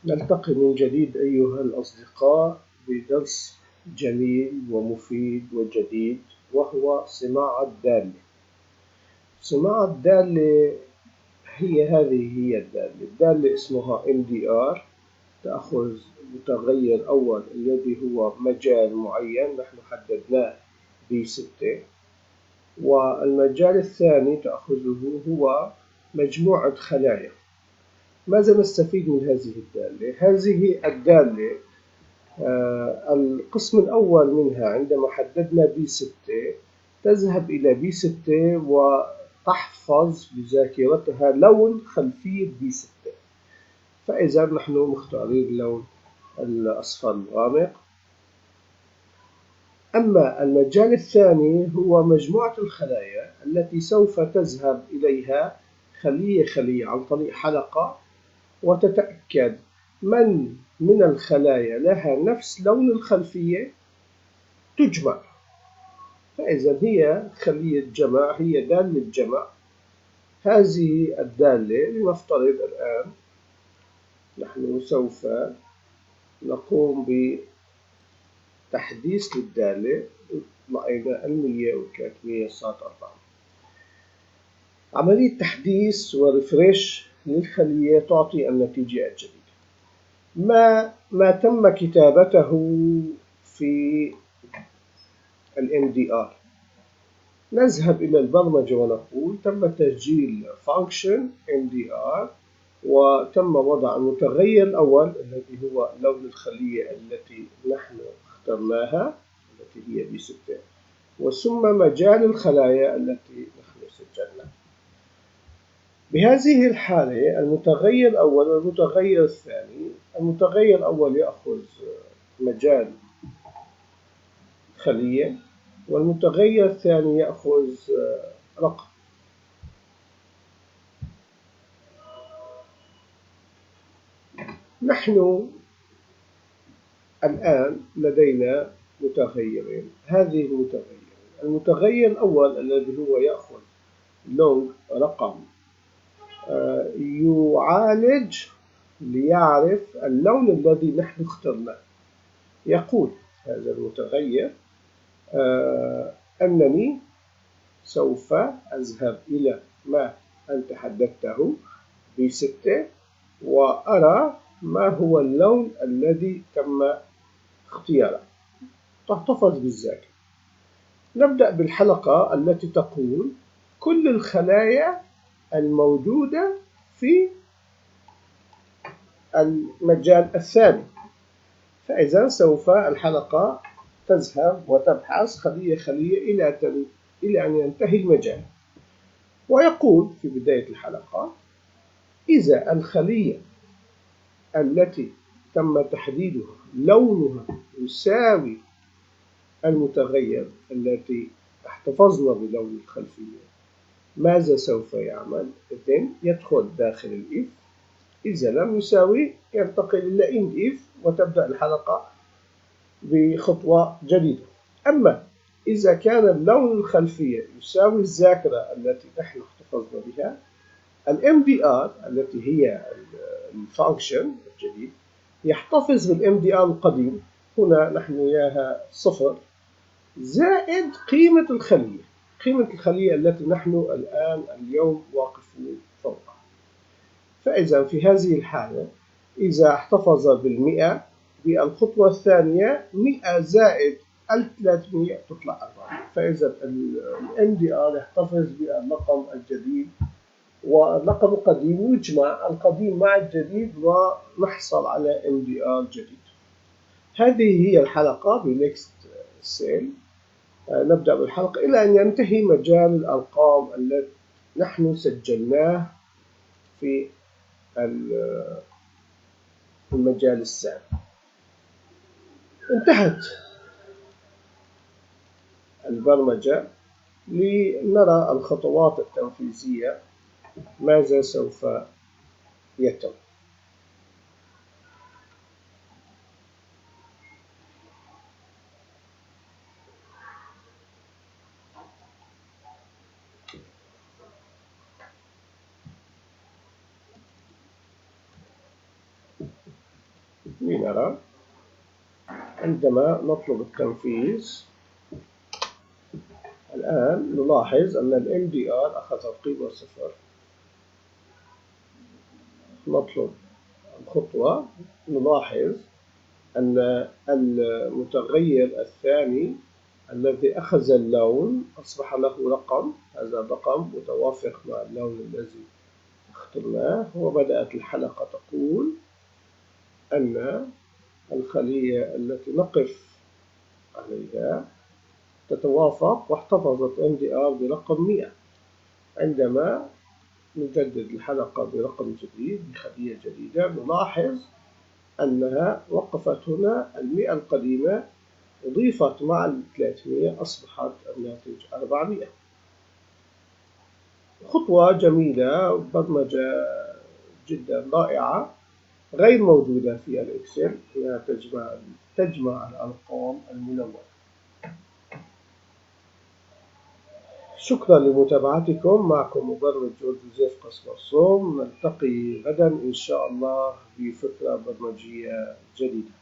نلتقي من جديد أيها الأصدقاء بدرس جميل ومفيد وجديد، وهو صناعة دالة. صناعة دالة هذه الدالة اسمها MDR، تأخذ متغير أول الذي هو مجال معين نحن حددناه B6، والمجال الثاني تأخذه هو مجموعة خلايا. ماذا نستفيد من هذه الدالة؟ هذه الدالة القسم الأول منها عندما حددنا B6 تذهب إلى B6 وتحفظ بذاكرتها لون خلفية B6. فإذا نحن مختارين اللون الأصفر الغامق. أما المجال الثاني هو مجموعة الخلايا التي سوف تذهب إليها خلية خلية عن طريق حلقة، وتتأكد من الخلايا لها نفس لون الخلفية تجمع. فإذا هي خلية جمع، هي دالة جمع. هذه الدالة لنفترض الآن نحن سوف نقوم بتحديث للدالة. رأينا 100 و300 صارت 4. عملية تحديث وريفريش للخلية تعطي النتيجة الجديدة. ما تم كتابته في MDR. نذهب إلى البرمجة ونقول تم تسجيل function MDR، وتم وضع المتغير الأول الذي هو لون الخلية التي نحن اخترناها التي هي B6، وثم مجال الخلايا التي نحن سجلناها. بهذه الحالة المتغير الأول والمتغير الثاني، المتغير الأول يأخذ مجال خلية، والمتغير الثاني يأخذ رقم. نحن الآن لدينا متغيرين. هذه المتغيرين، المتغير الأول الذي هو يأخذ لون رقم يعالج ليعرف اللون الذي نحن اخترناه. يقول هذا المتغير أنني سوف أذهب إلى ما أنت حددته B6 وأرى ما هو اللون الذي تم اختياره. تحتفظ بالذاكرة. نبدأ بالحلقة التي تقول كل الخلايا الموجودة في المجال الثاني. فإذا سوف الحلقة تذهب وتبحث خلية خلية إلى أن ينتهي المجال، ويقول في بداية الحلقة إذا الخلية التي تم تحديدها لونها يساوي المتغير التي احتفظنا بلون الخلفية، ماذا سوف يعمل؟ إذن يدخل داخل الإف. إذا لم يساوي ينتقل إلى end if وتبدأ الحلقة بخطوة جديدة. أما إذا كان اللون الخلفية يساوي الذاكرة التي نحن احتفظنا بها، MDR التي هي الفانكشن الجديد يحتفظ MDR القديم. هنا نحن إياها 0 زائد قيمة الخلية التي نحن اليوم واقفون فوقها. فإذا في هذه الحالة إذا احتفظ بالمئة، بالخطوة الثانية 100 زائد 300 تطلع 4. فإذا MDR يحتفظ بالرقم الجديد، والرقم القديم يجمع القديم مع الجديد ونحصل على MDR جديد. هذه هي الحلقة بنكست سيل. نبدأ بالحلقة إلى أن ينتهي مجال الأرقام التي نحن سجلناه في المجال السابق. انتهت البرمجة. لنرى الخطوات التنفيذية ماذا سوف يتم. لنرى عندما نطلب التنفيذ. الآن نلاحظ أن ال MDR أخذ القيمة 0. نطلب الخطوة، نلاحظ أن المتغير الثاني الذي أخذ اللون أصبح له رقم، هذا الرقم متوافق مع اللون الذي اخترناه، وبدأت الحلقة تقول أن الخلية التي نقف عليها تتوافق، واحتفظت MDR برقم 100. عندما نجدد الحلقة برقم جديد بخلية جديدة نلاحظ أنها وقفت هنا. 100 القديمة أضيفت مع 300 أصبحت الناتج 400. خطوة جميلة، برمجة جدا رائعة غير موجودة في الإكسل، هي تجمع الأرقام الملونة. شكرا لمتابعتكم. معكم مبرمج جوزيف قصر الصوم. نلتقي غدا إن شاء الله بفكرة برمجية جديدة.